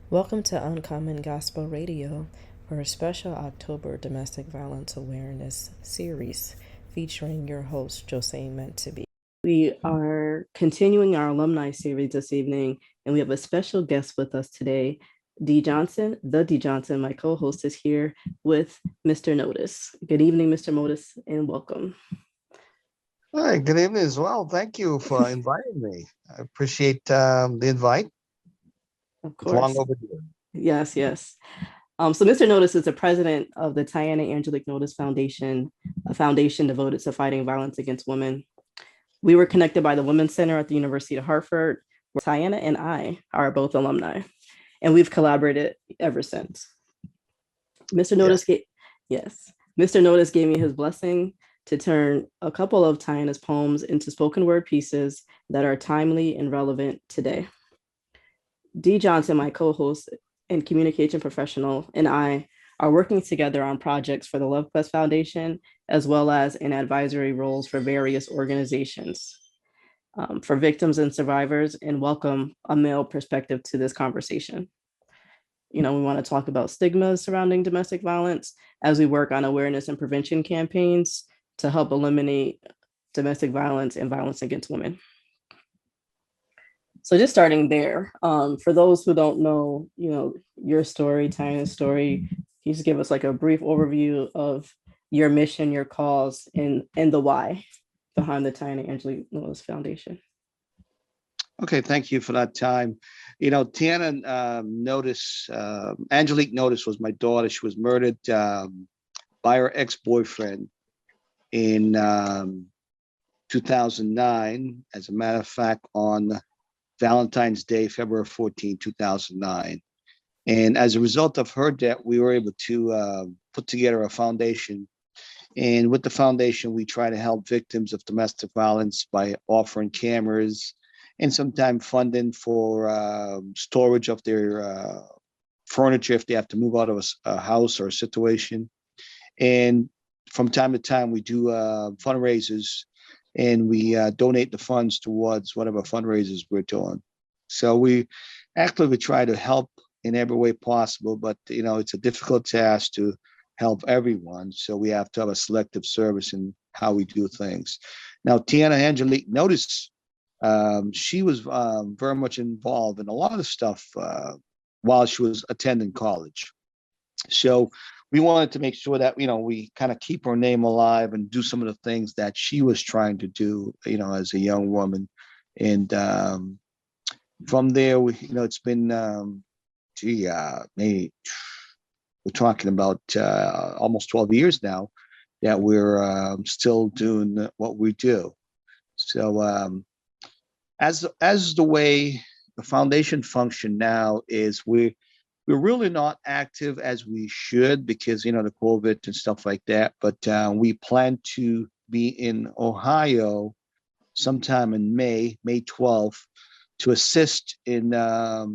Welcome to Uncommon Gospel Radio for a special October Domestic Violence Awareness series featuring your host, Josaynemeant2be. We are continuing our alumni series this evening, and we have a special guest with us today, Dee Johnson. The Dee Johnson, my co-host, is here with Mr. Notice. Good evening, Mr. Notice, and welcome. Hi, good evening as well. Thank you for inviting me. I appreciate the invite. Of It's long course. overdue. Yes. So Mr. Notice is the president of the Tiana Angelique Notice Foundation, a foundation devoted to fighting violence against women. We were connected by the Women's Center at the University of Hartford, where Tiana and I are both alumni, and we've collaborated ever since. Mr. Yeah. Notice gave, yes, Mr. Notice gave me his blessing to turn a couple of Tiana's poems into spoken word pieces that are timely and relevant today. Dee Johnson, my co-host and communication professional, and I are working together on projects for the Love Quest Foundation, as well as in advisory roles for various organizations for victims and survivors, and welcome a male perspective to this conversation. We want to talk about stigmas surrounding domestic violence as we work on awareness and prevention campaigns to help eliminate domestic violence and violence against women. So just starting there, for those who don't know, your story, Tiana's story, can you just give us like a brief overview of your mission, your cause, and the why behind the Tiana Angelique Notice Foundation? Okay, thank you for that time. Tiana Notice, Angelique Notice was my daughter. She was murdered by her ex-boyfriend in 2009. As a matter of fact, on Valentine's Day, February 14, 2009. And as a result of her death, we were able to put together a foundation. And with the foundation, we try to help victims of domestic violence by offering cameras and sometimes funding for storage of their furniture if they have to move out of a house or a situation. And from time to time, we do fundraisers and we donate the funds towards whatever fundraisers we're doing. So we actively try to help in every way possible, but it's a difficult task to help everyone. So we have to have a selective service in how we do things. Now, Tiana Angelique Notice, she was very much involved in a lot of stuff while she was attending college. So we wanted to make sure that we kind of keep her name alive and do some of the things that she was trying to do as a young woman. And from there it's been maybe we're talking about almost 12 years now that we're still doing what we do. So as the way the foundation function now is we're really not active as we should because, the COVID and stuff like that. But we plan to be in Ohio sometime in May 12th, to assist in a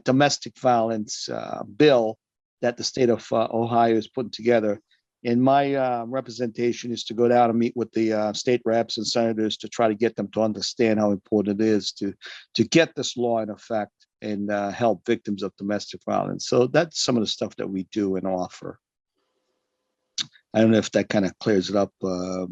domestic violence bill that the state of Ohio is putting together. And my representation is to go down and meet with the state reps and senators to try to get them to understand how important it is to get this law in effect and help victims of domestic violence. So that's some of the stuff that we do and offer. I don't know if that kind of clears it up. Yeah,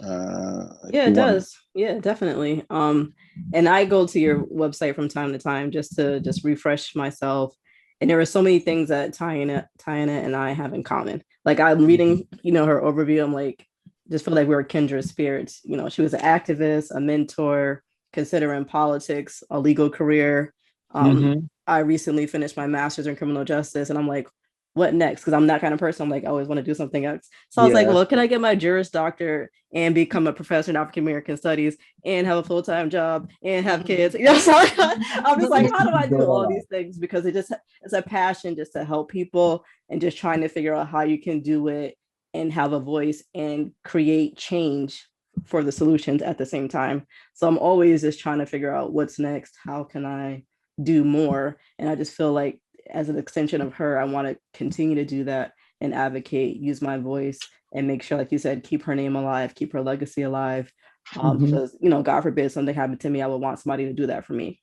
it does. Yeah, definitely. And I go to your website from time to time just to refresh myself. And there are so many things that Tiana and I have in common. Like I'm reading, her overview. I'm like, just feel like we're kindred spirits. She was an activist, a mentor, considering politics, a legal career. I recently finished my master's in criminal justice, and I'm like, what next? Because I'm that kind of person. I'm like, I always want to do something else. So I was like, Yeah. well, can I get my Juris Doctor and become a professor in African American studies and have a full time job and have kids? So I'm just like, how do I do all these things? Because it's a passion just to help people and just trying to figure out how you can do it and have a voice and create change for the solutions at the same time. So I'm always just trying to figure out what's next. How can I do more? And I just feel like as an extension of her, I want to continue to do that and advocate, use my voice, and make sure, like you said, keep her name alive, keep her legacy alive. Because, God forbid something happened to me, I would want somebody to do that for me.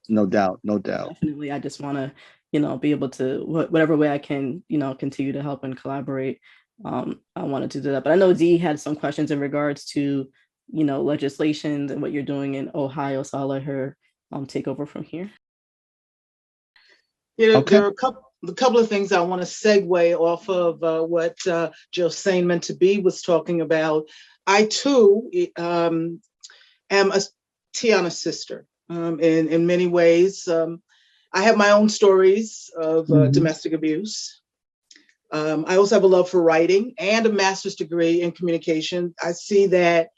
No doubt, no doubt. Definitely, I just want to, be able to whatever way I can, continue to help and collaborate. I wanted to do that, but I know Dee had some questions in regards to, legislation and what you're doing in Ohio. So I'll let her take over from here. Okay. There are a couple of things I want to segue off of what Josaynemeant2be was talking about. I too am a Tiana sister. In many ways, I have my own stories of domestic abuse. I also have a love for writing and a master's degree in communication. I see that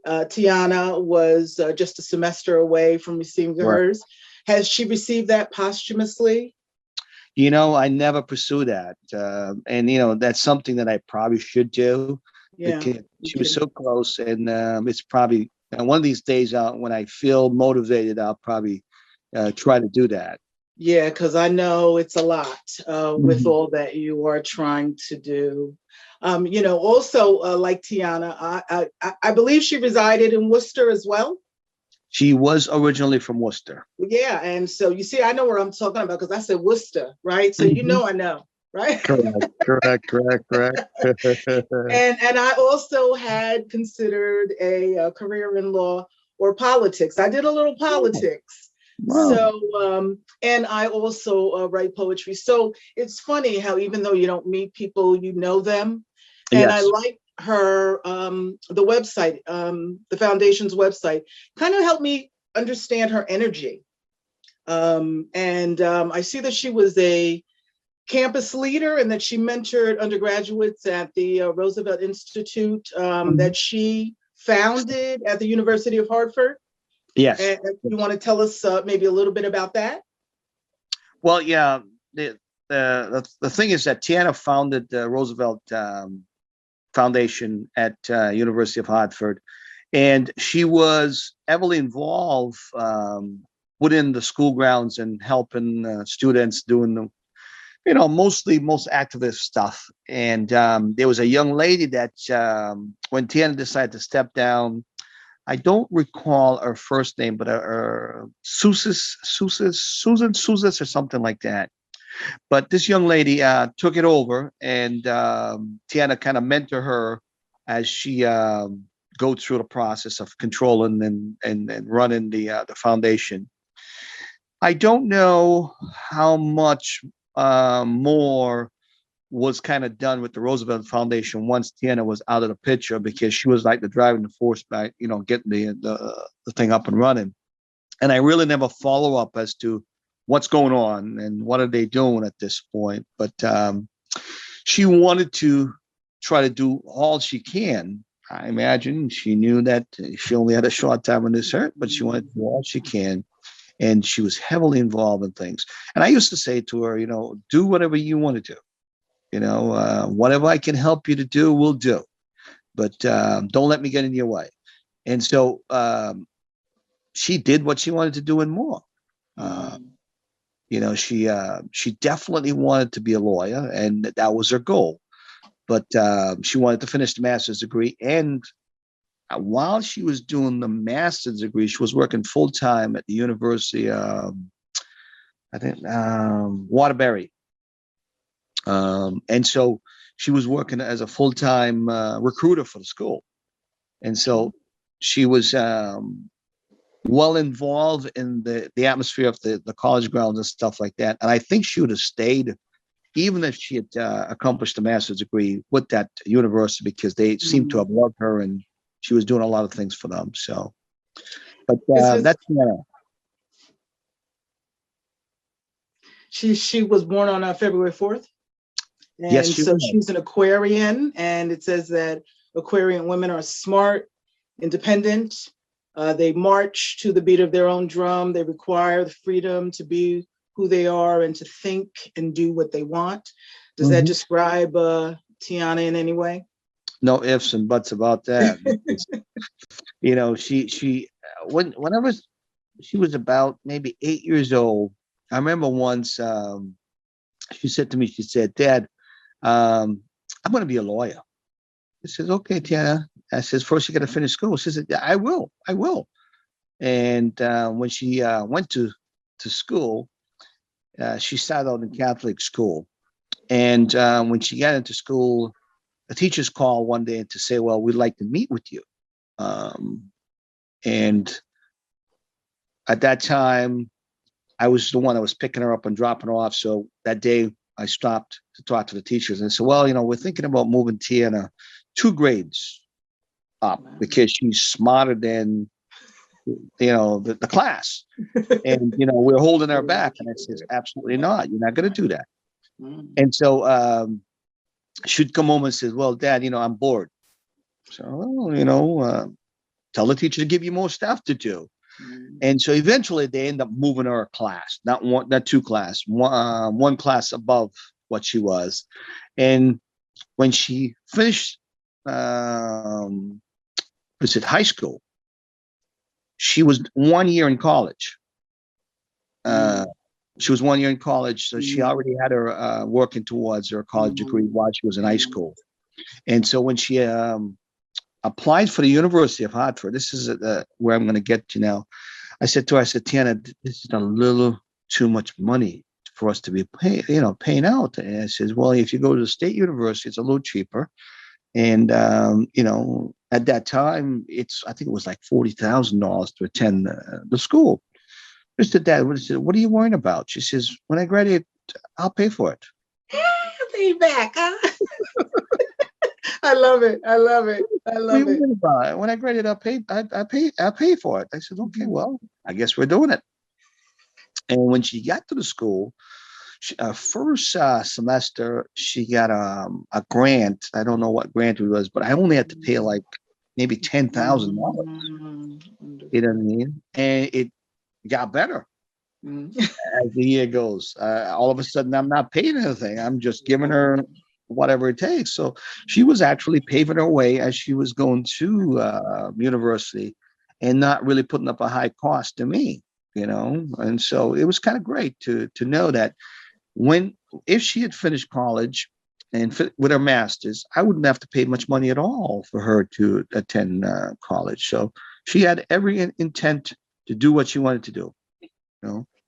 Tiana was just a semester away from receiving hers. Has she received that posthumously? I never pursue that. And, that's something that I probably should do. Yeah. Because she was so close. And it's probably one of these days out when I feel motivated, I'll probably try to do that. Yeah, because I know it's a lot with all that you are trying to do. Also like Tiana, I believe she resided in Worcester as well. She was originally from Worcester. Yeah, and so you see, I know where I'm talking about because I said Worcester, right? So I know, right? Correct. And I also had considered a career in law or politics. I did a little politics. Wow. So, and I also write poetry. So it's funny how even though you don't meet people, you know them. And I like her, the website, the foundation's website, kind of helped me understand her energy. I see that she was a campus leader and that she mentored undergraduates at the Roosevelt Institute that she founded at the University of Hartford. Yes. And you want to tell us maybe a little bit about that? Well, yeah. The thing is that Tiana founded the Roosevelt Foundation at University of Hartford, and she was heavily involved within the school grounds and helping students doing the most activist stuff. And there was a young lady that when Tiana decided to step down, I don't recall her first name, but Susan or something like that. But this young lady took it over, and Tiana kind of mentored her as she go through the process of controlling and running the foundation. I don't know how much more was kind of done with the Roosevelt Foundation once Tiana was out of the picture, because she was like the driving force back, getting the thing up and running. And I really never follow up as to what's going on and what are they doing at this point. But she wanted to try to do all she can. I imagine she knew that she only had a short time on this earth, but she wanted to do all she can. And she was heavily involved in things. And I used to say to her, do whatever you want to do. Whatever I can help you to do, we'll do. But don't let me get in your way. And so she did what she wanted to do and more. She definitely wanted to be a lawyer, and that was her goal. But she wanted to finish the master's degree. And while she was doing the master's degree, she was working full time at the University of, I think, Waterbury. And so she was working as a full-time recruiter for the school. And so she was well involved in the atmosphere of the college grounds and stuff like that. And I think she would have stayed even if she had accomplished a master's degree with that university, because they seemed to have loved her and she was doing a lot of things for them. So, but that's She was born on February 4th. And yes, she's an Aquarian, and it says that Aquarian women are smart, independent. They march to the beat of their own drum. They require the freedom to be who they are and to think and do what they want. Does that describe Tiana in any way? No ifs and buts about that. Whenever she was about maybe 8 years old, I remember once she said to me, she said, "Dad, I'm going to be a lawyer." I says, "Okay, Tiana." I says, "First, you got to finish school." She said, "Yeah, I will. And when she went to to school, she started out in Catholic school. And when she got into school, the teachers called one day to say, well, we'd like to meet with you. And at that time, I was the one that was picking her up and dropping her off. So that day I stopped to talk to the teachers and said, well, we're thinking about moving Tiana 2 grades up because she's smarter than, the class. And, we're holding her back. And I says, absolutely not. You're not going to do that. And so she'd come home and says, well, Dad, I'm bored. So, tell the teacher to give you more stuff to do. And so eventually they end up moving her a class, not 2 class, one class above what she was. And when she finished, high school, she was 1 year in college. She was 1 year in college, so she already had her working towards her college degree while she was in high school. And so when she applied for the University of Hartford, this is where I'm going to get to now. I said to her, Tiana, this is a little too much money for us to be paying out. And I says, well, if you go to the state university, it's a little cheaper. And, at that time, I think it was like $40,000 to attend the school. I said, Dad, what are you worrying about? She says, when I graduate, I'll pay for it. Pay back, huh? I love it. I love it. I love it. When I graduate, I'll pay for it. I said, okay, well, I guess we're doing it. And when she got to the school, first semester, she got a grant. I don't know what grant it was, but I only had to pay like maybe $10,000. You know what I mean? And it got better as the year goes. All of a sudden, I'm not paying anything. I'm just giving her whatever it takes. So she was actually paving her way as she was going to university and not really putting up a high cost to me, And so it was kind of great to know that if she had finished college and with her master's, I wouldn't have to pay much money at all for her to attend college. So she had every intent to do what she wanted to do,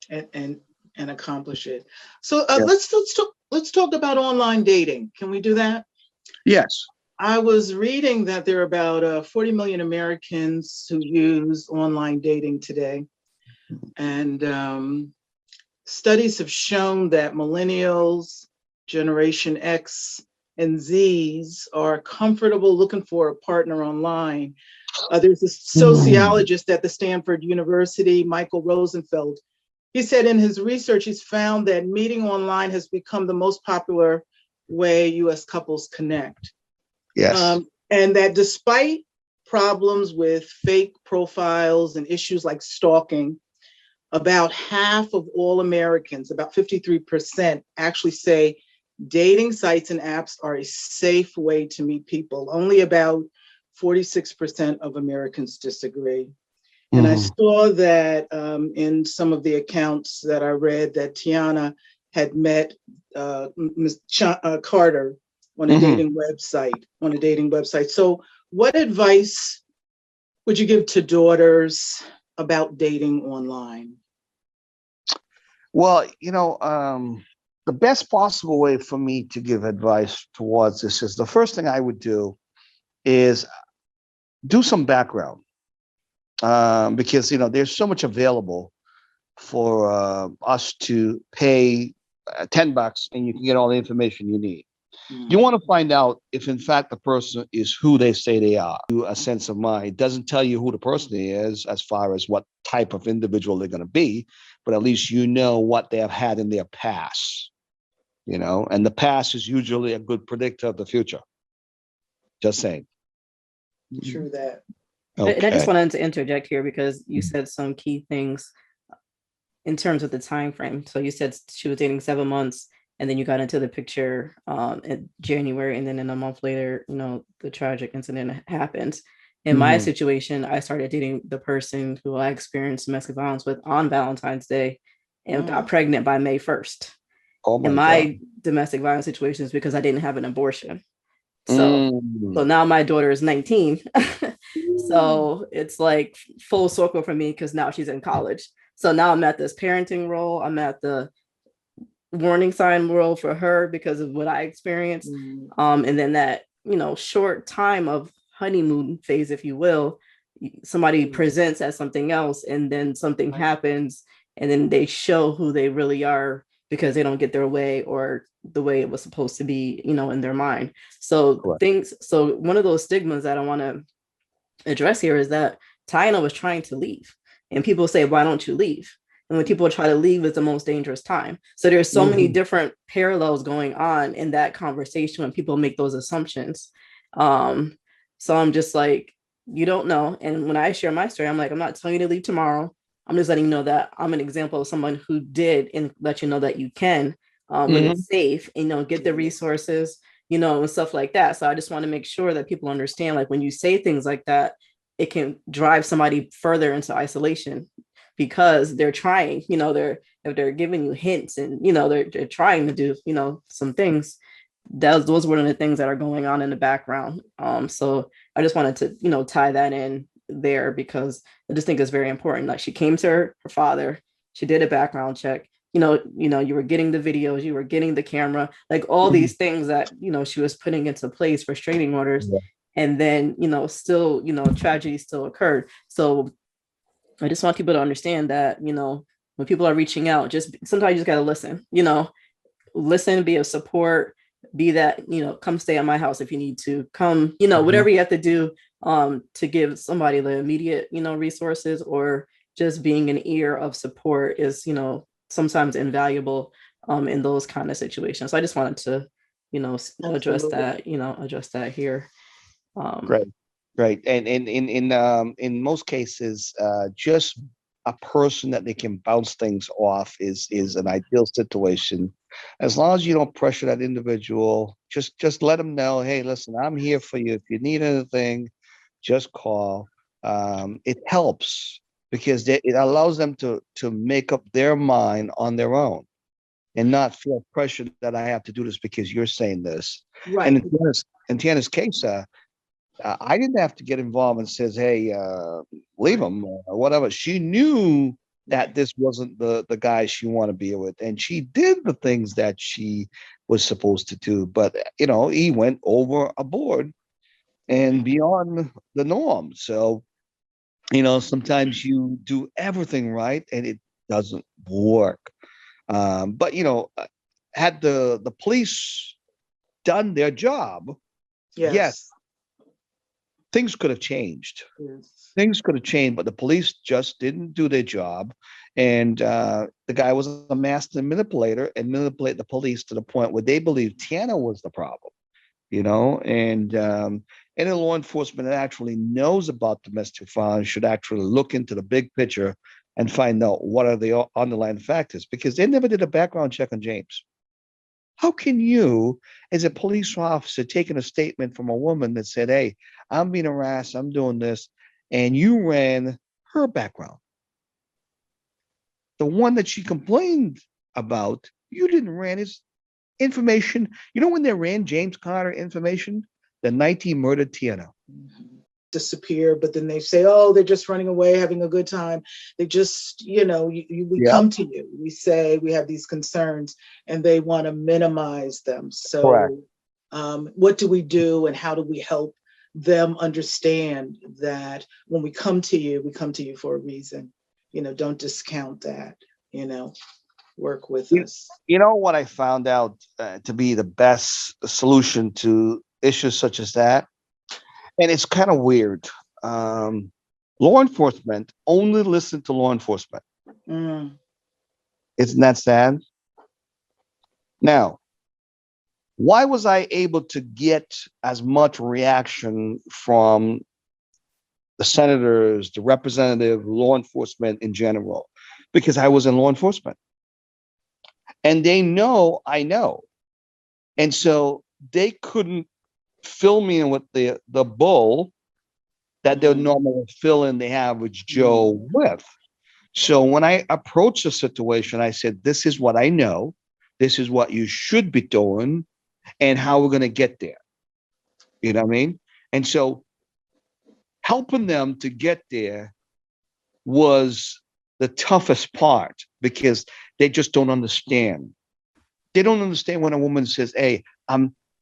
and accomplish it. So let's talk about online dating. Can we do that? Yes. I was reading that there are about 40 million Americans who use online dating today. And studies have shown that millennials, Generation X, and Zs are comfortable looking for a partner online. There's a sociologist at the Stanford University, Michael Rosenfeld. He said in his research, he's found that meeting online has become the most popular way US couples connect. Yes. And that despite problems with fake profiles and issues like stalking, about half of all Americans, about 53%, actually say dating sites and apps are a safe way to meet people. Only about 46% of Americans disagree. And I saw that in some of the accounts that I read that Tiana had met Ms. Carter on a dating website. So what advice would you give to daughters about dating online? Well, the best possible way for me to give advice towards this is the first thing I would do is do some background. Because there's so much available for us to pay $10 and you can get all the information you need. You want to find out if in fact the person is who they say they are. A sense of mind. It doesn't tell you who the person is as far as what type of individual they're going to be, but at least you know what they have had in their past. And the past is usually a good predictor of the future. Just saying. True that. Okay. And I just wanted to interject here because you said some key things in terms of the time frame. So you said she was dating 7 months, and then you got into the picture in January, and then in a month later, the tragic incident happened. In my situation, I started dating the person who I experienced domestic violence with on Valentine's Day and got pregnant by May 1st. In my domestic violence situation is because I didn't have an abortion. So now my daughter is 19. So it's like full circle for me because now she's in college. So now I'm at this parenting role. I'm at the warning sign role for her because of what I experienced. And then that, short time of honeymoon phase, if you will, somebody presents as something else, and then something happens, and then they show who they really are because they don't get their way or the way it was supposed to be, in their mind. So so one of those stigmas that I want to address here is that Tiana was trying to leave, and people say, why don't you leave? And when people try to leave, it's the most dangerous time. So there's so many different parallels going on in that conversation when people make those assumptions. So I'm just like, you don't know. And when I share my story, I'm like, I'm not telling you to leave tomorrow. I'm just letting you know that I'm an example of someone who did, and let you know that you can, when it's safe, and get the resources, and stuff like that. So I just want to make sure that people understand, like, when you say things like that, it can drive somebody further into isolation, because they're trying, if they're giving you hints, and they're trying to do, some things. Those were one of the things that are going on in the background. So I just wanted to, tie that in there, because I just think it's very important. Like, she came to her father, she did a background check, you were getting the videos, you were getting the camera, like all these things that, she was putting into place, restraining orders. And then, still, tragedy still occurred. So I just want people to understand that, when people are reaching out, just sometimes you just got to listen, listen, be a support, be that, come stay at my house if you need to, come, whatever you have to do, to give somebody the immediate, resources, or just being an ear of support is, sometimes invaluable, in those kind of situations. So I just wanted to, address that here. Great. And in most cases, just a person that they can bounce things off is an ideal situation. As long as you don't pressure that individual, just let them know, hey, listen, I'm here for you. If you need anything, just call. It helps, because it allows them to make up their mind on their own, and not feel pressure that I have to do this because you're saying this. Right. And in Tiana's case, I didn't have to get involved and says, hey, leave him or whatever. She knew that this wasn't the guy she wanted to be with, and she did the things that she was supposed to do. But he went overboard and beyond the norm. So sometimes you do everything right and it doesn't work. But had the police done their job, yes, things could have changed. Things could have changed, but the police just didn't do their job. And the guy was a master manipulator and manipulate the police to the point where they believed Tiana was the problem, and any law enforcement that actually knows about domestic violence should actually look into the big picture and find out what are the underlying factors, because they never did a background check on James. How can you, as a police officer, taking a statement from a woman that said, hey, I'm being harassed, I'm doing this, and you ran her background? The one that she complained about, you didn't ran his information. When they ran James Carter information? The night he murdered Tiana. Disappear, but then they say, oh, they're just running away, having a good time. They just, we come to you, we say we have these concerns, and they want to minimize them. So what do we do, and how do we help them understand that when we come to you for a reason? Don't discount that, work with us. What I found out to be the best solution to issues such as that, and it's kind of weird. Law enforcement only listen to law enforcement. Isn't that sad? Now, why was I able to get as much reaction from the senators, the representative, law enforcement in general? Because I was in law enforcement. And they know I know. And so they couldn't fill me in with the bull that they'll normally fill in the average Joe with. So when I approached the situation, I said, this is what I know. This is what you should be doing and how we're going to get there. You know what I mean? And so helping them to get there was the toughest part because they just don't understand. They don't understand when a woman says, hey,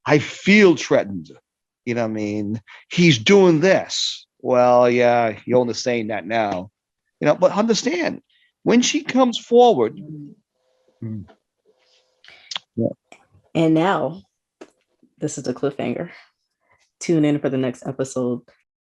I feel threatened. You know what I mean? He's doing this. Well, yeah, you're only saying that now. But understand, when she comes forward. Yeah. And now, this is a cliffhanger. Tune in for the next episode